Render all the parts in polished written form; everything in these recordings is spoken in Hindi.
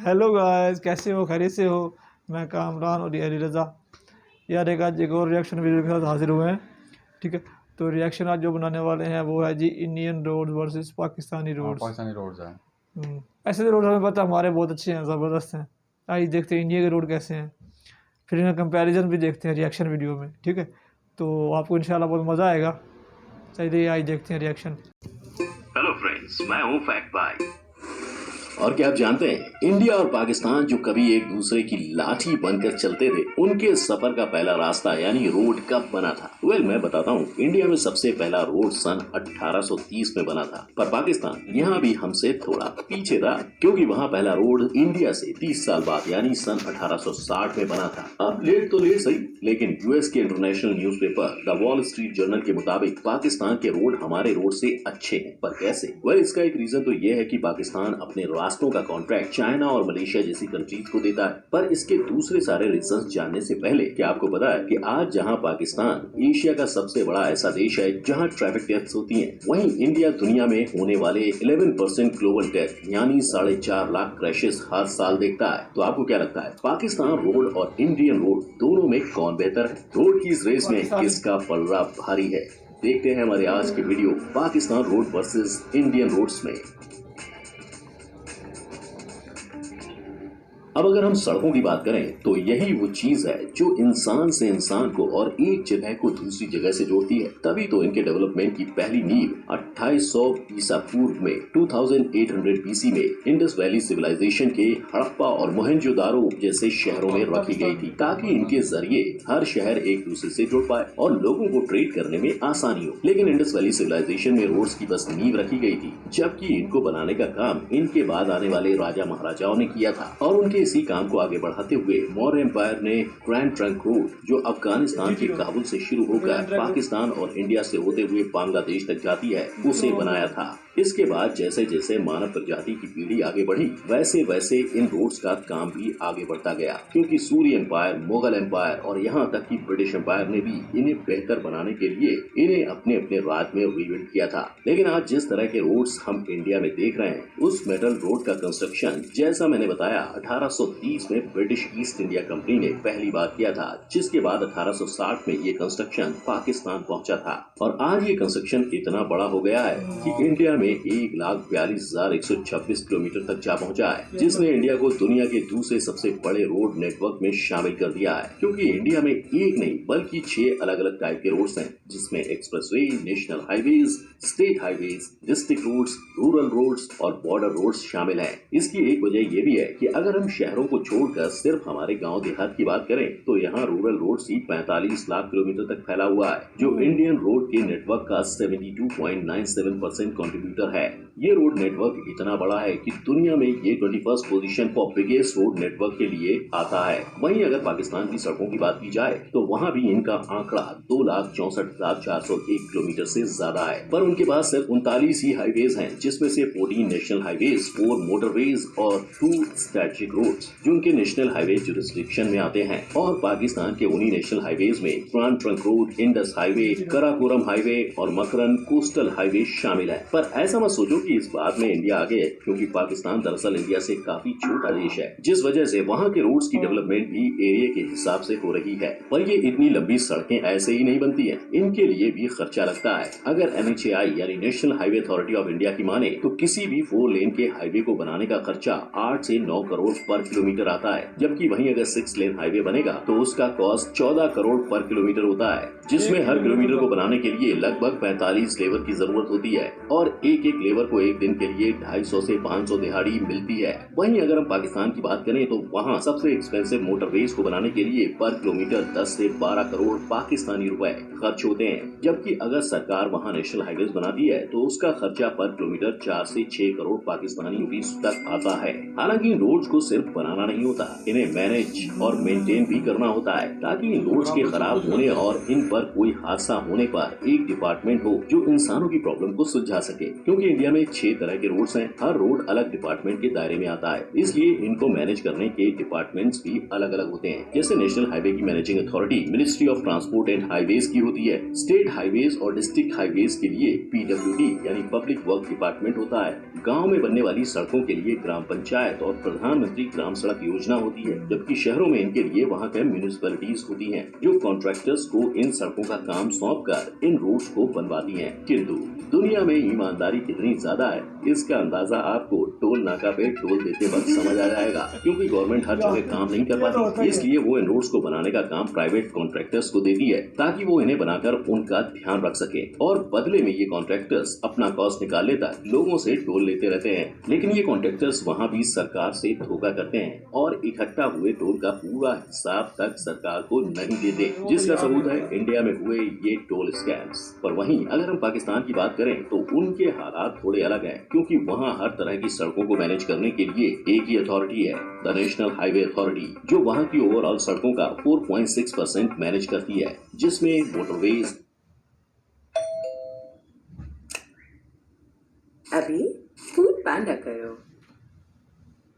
हेलो गाइस, कैसे हो? खैरियत से हो? मैं कामरान और ये अली रज़ा। यार आज एक और रिएक्शन वीडियो के साथ हाजिर हुए हैं। ठीक है, तो रिएक्शन आज जो बनाने वाले हैं वो है जी Indian road versus Pakistani roads. Pakistani roads है। ऐसे तो रोड हमें पता हमारे बहुत अच्छे हैं, ज़बरदस्त हैं। आइए देखते हैं इंडिया के रोड कैसे हैं, फिर इनका कंपैरिजन भी देखते हैं रिएक्शन वीडियो में। ठीक है, तो आपको इंशाल्लाह बहुत मज़ा आएगा। चलिए आइए देखते हैं रिएक्शन। हेलो फ्रेंड्स, मैं हूं फैक्ट भाई। और क्या आप जानते हैं, इंडिया और पाकिस्तान जो कभी एक दूसरे की लाठी बनकर चलते थे, उनके सफर का पहला रास्ता यानी रोड कब बना था? मैं बताता हूँ। इंडिया में सबसे पहला रोड सन 1830 में बना था, पर पाकिस्तान यहाँ भी हमसे थोड़ा पीछे था, क्योंकि वहाँ पहला रोड इंडिया से 30 साल बाद यानी सन 1860 में बना था। अब लेट तो लेट सही, लेकिन यूएस के international newspaper the wall street journal के मुताबिक पाकिस्तान के रोड हमारे रोड से अच्छे हैं। पर कैसे? इसका एक रीजन तो ये है कि पाकिस्तान अपने रास्तों का कॉन्ट्रैक्ट चाइना और मलेशिया जैसी कंट्रीज को देता है। पर इसके दूसरे सारे रीजन जानने से पहले क्या आपको पता है कि आज जहां पाकिस्तान एशिया का सबसे बड़ा ऐसा देश है जहां ट्रैफिक डेथ्स होती हैं, वहीं इंडिया दुनिया में होने वाले 11% ग्लोबल डेथ यानी 4.5 लाख क्रैशेस हर साल देखता है। तो आपको क्या लगता है, पाकिस्तान रोड और इंडियन रोड दोनों में कौन बेहतर है? रोड की इस रेस में किसका पलड़ा भारी है? देखते हैं हमारे आज के video Pakistan road versus Indian roads में। अब अगर हम सड़कों की बात करें तो यही वो चीज है जो इंसान से इंसान को और एक जगह को दूसरी जगह से जोड़ती है। तभी तो इनके डेवलपमेंट की पहली नींव 2800 ईसा पूर्व में 2800 बीसी में इंडस वैली सिविलाइजेशन के हड़प्पा और मोहनजोदारो जैसे शहरों में रखी गई थी, ताकि इनके जरिए हर शहर एक दूसरे से जुड़ पाए और लोगों को ट्रेड करने में आसानी हो। लेकिन इंडस वैली सिविलाइजेशन में रोड्स की बस नींव रखी गई थी, जबकि इनको बनाने का काम इनके बाद आने वाले राजा महाराजाओं ने किया था। और उनके इसी काम को आगे बढ़ाते हुए मौर्य एम्पायर ने ग्रैंड ट्रंक रोड, जो अफगानिस्तान के काबुल से शुरू होकर पाकिस्तान और इंडिया से होते हुए बांग्लादेश तक जाती है, उसे बनाया था। इसके बाद जैसे जैसे मानव प्रजाति की पीढ़ी आगे बढ़ी, वैसे वैसे इन रोड्स का काम भी आगे बढ़ता गया, क्योंकि सूर्य एम्पायर, मुगल एम्पायर और यहाँ तक कि ब्रिटिश एम्पायर ने भी इन्हें बेहतर बनाने के लिए इन्हें अपने अपने राज में रिबिल्ड किया था। लेकिन आज जिस तरह के रोड्स हम इंडिया में देख रहे हैं, उस मेटल रोड का कंस्ट्रक्शन जैसा मैंने बताया 1830 में ब्रिटिश ईस्ट इंडिया कंपनी ने पहली बार किया था, जिसके बाद 1860 में ये कंस्ट्रक्शन पाकिस्तान पहुंचा था। और आज ये कंस्ट्रक्शन इतना बड़ा हो गया है कि इंडिया में 1,42,126 किलोमीटर तक जा पहुंचा है, जिसने इंडिया को दुनिया के दूसरे सबसे बड़े रोड नेटवर्क में शामिल कर दिया है। क्योंकि इंडिया में एक नहीं बल्कि 6 अलग अलग टाइप के रोड्स हैं, जिसमें expressway, national highways, state highways, district roads, rural roads और बॉर्डर रोड्स शामिल हैं। इसकी एक वजह यह भी है कि अगर हम शहरों को छोड़कर सिर्फ हमारे गांव देहात की बात करें तो यहाँ रूरल रोड ही 45 लाख किलोमीटर तक फैला हुआ है, जो इंडियन रोड के नेटवर्क का 72.97% कंट्रीब्यूटर है। ये रोड नेटवर्क इतना बड़ा है कि दुनिया में ये 21st position for biggest road network के लिए आता है। वहीं अगर पाकिस्तान की सड़कों की बात की जाए तो वहाँ भी इनका आंकड़ा 2,64,401 किलोमीटर से ज्यादा है, पर उनके पास सिर्फ 39 ही हाईवेज हैं, जिसमें से 14 नेशनल हाईवेज, 4 मोटरवेज और 2 स्ट्रेटेजिक रोड्स जो उनके नेशनल हाईवे जुरिस्डिक्शन में आते हैं। और पाकिस्तान के उन्हीं नेशनल हाईवेज में grand trunk road, Indus highway, Karakoram highway और मकरन कोस्टल हाईवे शामिल है। पर ऐसा मत सोचो कि इस बात में इंडिया आगे है, क्योंकि पाकिस्तान दरअसल इंडिया से काफी छोटा देश है, जिस वजह से वहाँ के रोड्स की डेवलपमेंट भी एरिया के हिसाब से हो रही है। पर ये इतनी लंबी सड़कें ऐसे ही नहीं बनती हैं, इनके लिए भी खर्चा लगता है। अगर NHAI यानी national highway authority of India की माने तो किसी भी 4 लेन के हाईवे को बनाने का खर्चा 8 से 9 करोड़ पर किलोमीटर आता है, जबकि वहीं अगर 6 लेन हाईवे बनेगा तो उसका कॉस्ट 14 करोड़ पर किलोमीटर होता है, जिसमें हर किलोमीटर को बनाने के लिए लगभग 45 लेबर की जरूरत होती है और एक एक लेबर को एक दिन के लिए 250 से 500 दिहाड़ी मिलती है। वहीं अगर हम पाकिस्तान की बात करें तो वहाँ सबसे एक्सपेंसिव मोटरवेज को बनाने के लिए पर किलोमीटर 10 से 12 करोड़ पाकिस्तानी रुपए खर्च होते हैं, जबकि अगर सरकार वहाँ नेशनल हाईवेज बनाती है तो उसका खर्चा पर किलोमीटर 4 से 6 करोड़ पाकिस्तानी रुपीस तक आता है। हालांकि रोड्स को सिर्फ बनाना नहीं होता, इन्हें मैनेज और मेंटेन भी करना होता है, ताकि इन रोड्स के खराब होने और इन पर कोई हादसा होने पर एक डिपार्टमेंट हो जो इंसानों की प्रॉब्लम को सुलझा सके। क्योंकि इंडिया में 6 तरह के रोड्स हैं। हर रोड अलग डिपार्टमेंट के दायरे में आता है, इसलिए इनको मैनेज करने के डिपार्टमेंट्स भी अलग अलग होते हैं। जैसे नेशनल हाईवे की managing authority ministry of transport and highways की होती है। स्टेट हाईवेज और डिस्ट्रिक्ट हाईवेज के लिए PWD यानी पब्लिक वर्क डिपार्टमेंट होता है। गाँव में बनने वाली सड़कों के लिए ग्राम पंचायत और प्रधानमंत्री ग्राम सड़क योजना होती है, जबकि शहरों में इनके लिए वहाँ के म्यूनिसिपैलिटीज होती हैं, जो कॉन्ट्रैक्टर्स को इन सड़कों का काम सौंप कर इन रोड्स को बनवाती हैं। किंतु दुनिया में ईमानदारी कितनी ज्यादा है, इसका अंदाजा आपको टोल नाका पे टोल देते वक्त समझ आ जाएगा। क्योंकि गवर्नमेंट हर जगह काम नहीं कर पाती, इसलिए वो इन रोड्स को बनाने का काम प्राइवेट कॉन्ट्रैक्टर्स को देती है, ताकि वो इन्हें बनाकर उनका ध्यान रख सके और बदले में ये कॉन्ट्रैक्टर्स अपना कॉस्ट निकालने तक लोगों से टोल लेते रहते हैं। लेकिन ये कॉन्ट्रैक्टर्स वहाँ भी सरकार से धोखा करते हैं और इकट्ठा हुए टोल का पूरा हिसाब तक सरकार को नहीं देते, जिसका सबूत है इंडिया में हुए ये टोल स्कैम्स। पर वहीं अगर हम पाकिस्तान की बात करें तो उनके हालात थोड़े अलग हैं, क्योंकि वहाँ हर तरह की सड़कों को मैनेज करने के लिए एक ही अथॉरिटी है, द नेशनल हाईवे अथॉरिटी, जो वहाँ की ओवरऑल सड़कों का 4.6% मैनेज करती है, जिसमें मोटरवेज अभी फूड पांडा करो,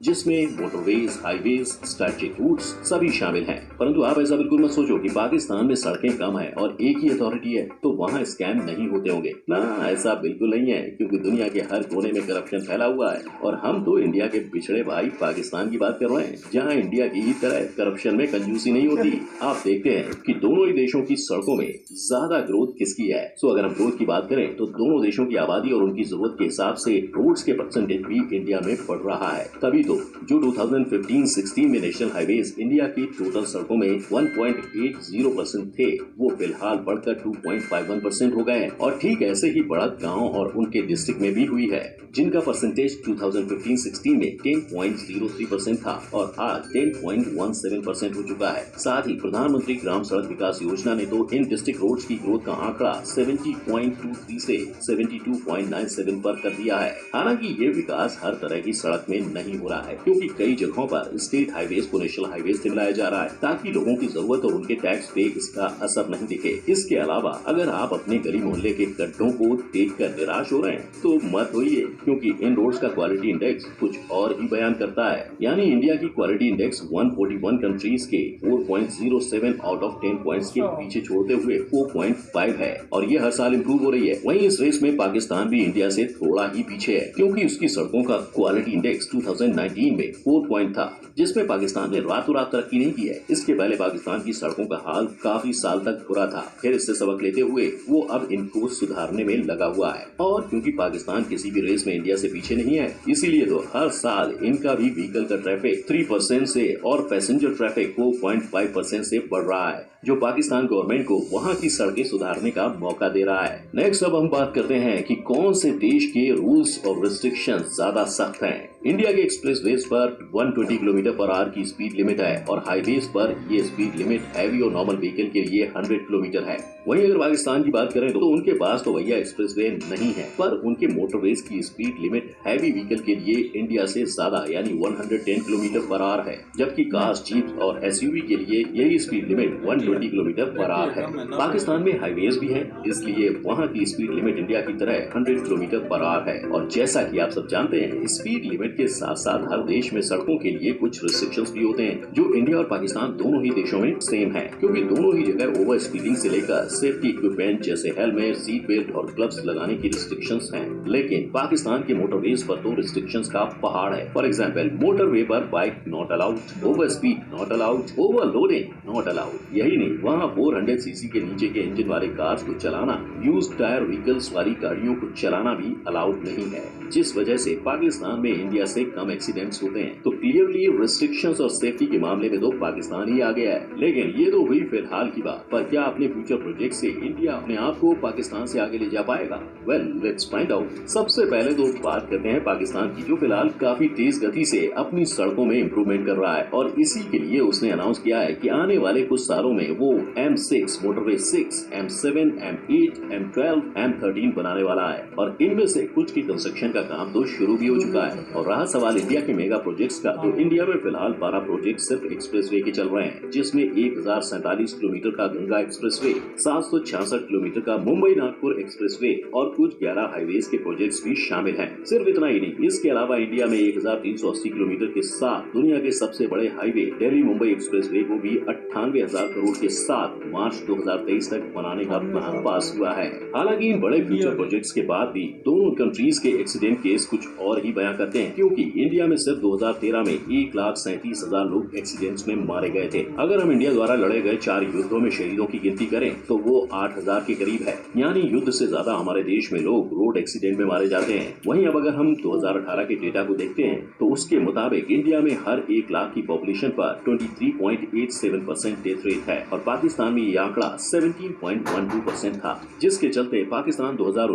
जिसमें मोटरवेज, हाईवेज, स्ट्रैटेजिक रूट्स सभी शामिल हैं। परंतु आप ऐसा बिल्कुल मत सोचो कि पाकिस्तान में सड़कें कम हैं और एक ही अथॉरिटी है तो वहाँ स्कैम नहीं होते होंगे। ना, ऐसा बिल्कुल नहीं है, क्योंकि दुनिया के हर कोने में करप्शन फैला हुआ है और हम तो इंडिया के पिछड़े भाई पाकिस्तान की बात कर रहे हैं, जहाँ इंडिया की ही तरह करप्शन में कंजूसी नहीं होती। आप देखते हैं कि दोनों ही देशों की सड़कों में ज्यादा ग्रोथ किसकी है। सो अगर हम ग्रोथ की बात करें तो दोनों देशों की आबादी और उनकी जरूरत के हिसाब से रोड्स के परसेंटेज भी इंडिया में बढ़ रहा है। तभी तो जो 2015-16 में नेशनल हाईवेज इंडिया की टोटल सड़कों में 1.80% थे, वो फिलहाल बढ़कर 2.51% हो गए हैं और ठीक ऐसे ही बढ़त गांव और उनके डिस्ट्रिक्ट में भी हुई है, जिनका परसेंटेज 2015-16 में 10.03% था और आज 10.17% हो चुका है। साथ ही प्रधानमंत्री ग्राम सड़क विकास योजना ने तो इन डिस्ट्रिक्ट रोड्स की ग्रोथ का आंकड़ा 70.23 से 72.97 पर कर दिया है। हालांकि ये विकास हर तरह की सड़क में नहीं हो रहा है, क्योंकि कई जगहों पर स्टेट हाईवेज को नेशनल हाईवेज से मिलाया जा रहा है, ताकि लोगों की जरूरत और उनके टैक्स पे इसका असर नहीं दिखे। इसके अलावा अगर आप अपने गली मोहल्ले के गड्ढों को देखकर निराश हो रहे हैं तो मत होइए, क्योंकि इन रोड्स का क्वालिटी इंडेक्स कुछ और ही बयान करता है। यानी इंडिया की क्वालिटी इंडेक्स 141 कंट्रीज के 4.07 आउट ऑफ 10 पॉइंट्स के पीछे छोड़ते हुए 4.5 है और ये हर साल इम्प्रूव हो रही है। वहीं इस रेस में पाकिस्तान भी इंडिया से थोड़ा ही पीछे है, क्योंकि उसकी सड़कों का क्वालिटी इंडेक्स 2019 में 4 पॉइंट था, जिसमें पाकिस्तान ने रातों रात तरक्की नहीं की है। इसके पहले पाकिस्तान की सड़कों का हाल काफी साल तक बुरा था, फिर इससे सबक लेते हुए वो अब इनको सुधारने में लगा हुआ है। और क्योंकि पाकिस्तान किसी भी रेस में इंडिया से पीछे नहीं है, इसीलिए तो हर साल इनका भी व्हीकल का ट्रैफिक 3% से और पैसेंजर ट्रैफिक 4.5% से बढ़ रहा है, जो पाकिस्तान गवर्नमेंट को वहाँ की सड़कें सुधारने का मौका दे रहा है। नेक्स्ट अब हम बात करते हैं कि कौन से देश के रूल्स और रिस्ट्रिक्शन ज्यादा सख्त हैं। इंडिया के एक्सप्रेसवेज पर 120 किलोमीटर पर आवर की स्पीड लिमिट है और हाईवेज पर ये स्पीड लिमिट हैवी और नॉर्मल व्हीकल के लिए 100 किलोमीटर है। वहीं अगर पाकिस्तान की बात करें तो उनके पास तो भैया एक्सप्रेसवे नहीं है, पर उनके मोटरवेज की स्पीड लिमिट हैवी व्हीकल के लिए इंडिया से ज्यादा यानी 110 किलोमीटर पर आवर है, जबकि कार्स, जीप और SUV के लिए यही speed limit 120 kilometre per hour है। पाकिस्तान में हाईवेज भी है, इसलिए वहाँ की स्पीड लिमिट इंडिया की तरह 100 किलोमीटर पर आवर है। और जैसा कि आप सब जानते हैं, स्पीड लिमिट के साथ साथ हर देश में सड़कों के लिए कुछ रिस्ट्रिक्शंस भी होते हैं, जो इंडिया और पाकिस्तान दोनों ही देशों में सेम है, क्योंकि दोनों ही जगह ओवर स्पीडिंग से लेकर सेफ्टी इक्विपमेंट जैसे हेलमेट, सीट बेल्ट और ग्लव्स लगाने की रिस्ट्रिक्शंस हैं। लेकिन पाकिस्तान के मोटरवेज पर तो रिस्ट्रिक्शंस का पहाड़ है। फॉर एग्जाम्पल, मोटरवे पर bike not allowed, over speed not allowed, overloading not allowed. यही नहीं, वहाँ 400 सीसी के नीचे के इंजन वाले कार्स को चलाना, यूज्ड टायर व्हीकल्स वाली गाड़ियों को चलाना भी अलाउड नहीं है, जिस वजह से पाकिस्तान में इंडिया से कम एक्सीडेंट्स होते हैं। तो क्लियरली रिस्ट्रिक्शंस और सेफ्टी के मामले में तो पाकिस्तान ही आगे है। लेकिन ये तो हुई फिलहाल की बात, पर क्या अपने फ्यूचर प्रोजेक्ट से इंडिया अपने आप को पाकिस्तान से आगे ले जा पाएगा? Well, let's find out. सबसे पहले तो बात करते हैं पाकिस्तान की, जो फिलहाल काफी तेज गति से अपनी सड़कों में इम्प्रूवमेंट कर रहा है और इसी के लिए उसने अनाउंस किया है कि आने वाले कुछ सालों में वो M6, motorway 6, M7, M8, M12, M13 बनाने वाला है और इनमें से कुछ की कंस्ट्रक्शन का काम तो शुरू भी हो चुका है। और रहा सवाल इंडिया के मेगा प्रोजेक्ट्स का, अच्छा, तो इंडिया में फिलहाल 12 प्रोजेक्ट सिर्फ एक्सप्रेसवे के चल रहे हैं, जिसमें 1047 किलोमीटर का गंगा एक्सप्रेसवे, 766 किलोमीटर का मुंबई नागपुर एक्सप्रेसवे और कुछ 11 हाईवेज के प्रोजेक्ट्स भी शामिल हैं। सिर्फ इतना ही नहीं, इसके अलावा इंडिया में 1380 किलोमीटर के साथ दुनिया के सबसे बड़े हाईवे दिल्ली मुंबई एक्सप्रेसवे को भी 98,000 करोड़ के साथ मार्च 2023 तक बनाने का प्लान पास हुआ है। हालांकि इन बड़े फ्यूचर प्रोजेक्ट्स के बाद भी दोनों कंट्रीज के एक्सीडेंट केस कुछ और ही बयां करते हैं, क्योंकि इंडिया में सिर्फ 2013 में 1,37,000 लोग एक्सीडेंट्स में मारे गए थे। अगर हम इंडिया द्वारा लड़े गए 4 युद्धों में शहीदों की गिनती करें तो वो 8,000 के करीब है, यानी युद्ध से ज्यादा हमारे देश में लोग रोड एक्सीडेंट में मारे जाते हैं। वहीं अब अगर हम 2018 के डेटा को देखते हैं तो उसके मुताबिक इंडिया में हर 1 लाख की पॉपुलेशन पर 23.87% डेथ रेट है और पाकिस्तान में ये आंकड़ा 17.12% था, जिसके चलते पाकिस्तान 2019